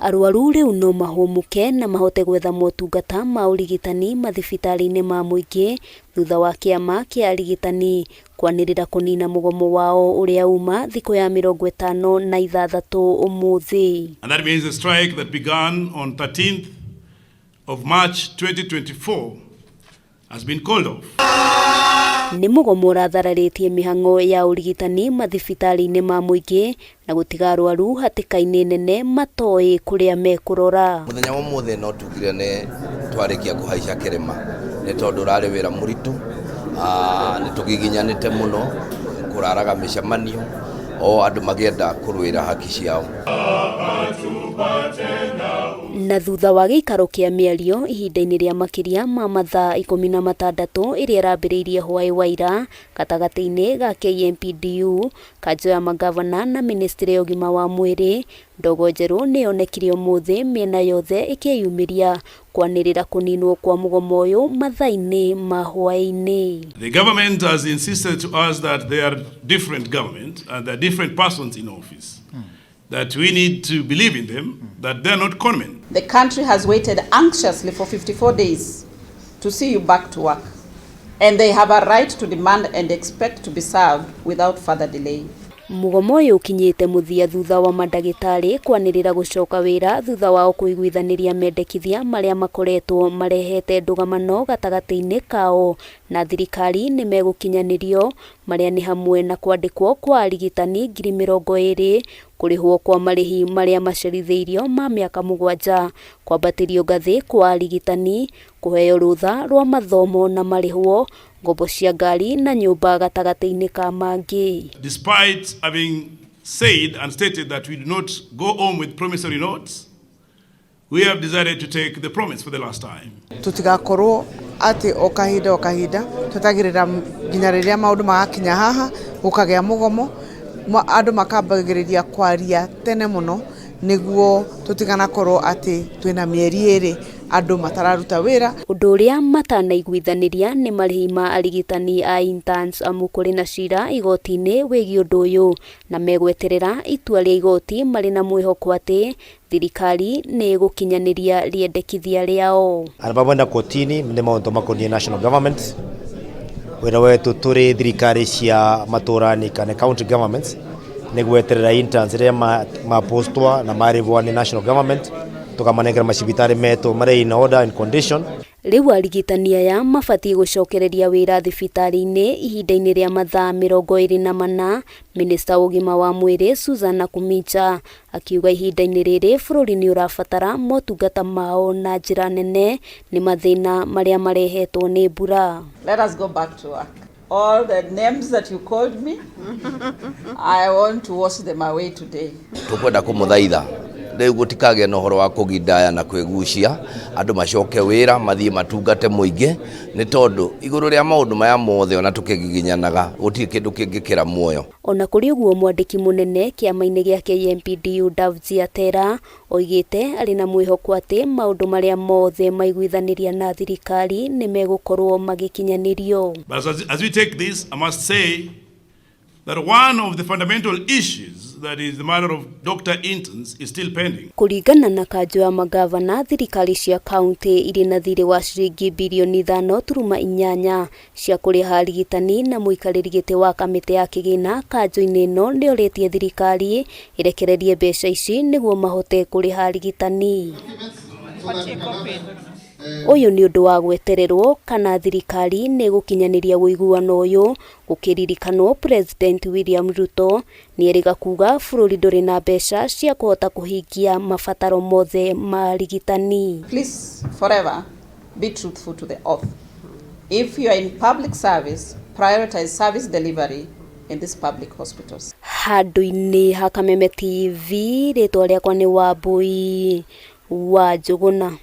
Arwaru riu no mahumuke na mahote gwetha motungata ma urigitani mathibitari-ini ma muingi thutha wa kiama kia arigitani kwanirira kunina mugomo wao uria uma thiku ya 56 umuthi. And that means the strike that began on 13th of March 2024 has been called off. Ni mugomo rathararitie mihang'o ya urigitani mathibitari-ini ma muingi na gutiga arwaru hatikaini nene matoi kuria mekurora. Muthenya wa muthe no tugire ne twarikia kuhaica kirima ni tondu rari wira muritu ni tugiginyanite muno kuraraga micemanio o andu magienda kurwira haki ciao. Na thutha wa gikaro kia miario ihinda-ini ria makiria ma mathaa 16 iria rambiriirie hwai waira gatagati-ini ga KMPDU, kanju ya magavana na ministry ya ugima wa mwiri, ndogo njeru ni yonekire umuthi miena yothe ikiyumiria kwanirira kuninwo kwa mugomo uyu mathaa-ini ma hwai-ini. The government has insisted to us that they are different government and there are different persons in office. That we need to believe in them, that they're not conmen. The country has waited anxiously for 54 days to see you back to work. And they have a right to demand and expect to be served without further delay. Mugomo uyu ukinyite muthia thutha wa mandagitari kwanirira gucoka wira thutha wa kuiguithaniria mendekithia maria makoretwo marehete ndugamano gatagati-ini kao na thirikari ni megukinyanirio maria ni hamwe na kwandikwo kwa arigitani 20,000 kurihwo kwa marihi maria maceritheirio ma miaka 7 kwambatirio ngathi kwa arigitani kuheo rutha rwa mathomo na marihwo ngombo cia ngari na nyumba gatagati-ini ka mangi. Despite having said and stated that we do not go home with promissory notes, we have decided to take the promise for the last time. Tutigakorwo ati okahinda tutagirira nginya riria maundu magakinya haha gukagea mugomo andu makambagiriria kwaria tene muno niguo tutiganakorwo ati twina mieri iri andu matararuta wira. Undu uria matanaiguithaniria ni marihi ma arigitani a interns amu kuri na cira igoti-ini wigi undu uyu na megweterera itua ria igoti mari na mwihoko ati thirikari ni igukinyaniria riendekithia riao. Arababanda kotini ni maundu makonie national government wira wetu turi thirikari cia maturani kana county governments ni gweterera interns ria mapostwa na marivwa ni national government tukamanengera macibitari metu mari in order and condition. Riu arigitani aya mabati gucokereria wira thibitari-ini ihinda-ini ria mathaa 24. Minista ugima wa mwiri Susan Kumicha akiuga ihinda-ini riri bururi ni urabatara motungata mao na njira nene ni mathina maria marehetwo ni mbura. Let us go back to work. All the names that you called me, I want to wash them away today. Tukwenda kumuthaitha riu gutikage na horo wa kugindaya na kwigucia andu macoke wira mathie matungate muingi ni tondu iguru ria maundu maya mothe ona tukigiginyanaga guti kindu kingikira muoyo. Ona kuri uguo mwandiki munene kiama-ini gia KMPDU Davziatera oigite ari na mwihoko ati maundu maria mothe maiguithaniria na thirikari ni megukorwo magikinyanirio. But as we take this, I must say that one of the fundamental issues, that is the matter of doctor interns, is still pending. Kuringana na kanju ya magavana, thirikari cia county iri na thiri wa ciringi bilioni 5.8 cia kuriha arigitani na muikariri giti wa kamiti ya kigina kanju-ini ino ni oritie thirikari irekererie mbeca ici niguo mahote kuriha arigitani. Uyu ni undu wa gwetererwo kana thirikari ni gukinyaniria uiguano uyu gukiririkanwo President William Ruto ni eriga kuga bururi nduri na mbeca cia kuhota kuhingia mabataro mothe ma arigitani. Please forever be truthful to the oath. If you are in public service, prioritize service delivery in these public hospitals. Handu-ini ha Kameme TV ritwa riakwa ni Wambui wa Njuguna.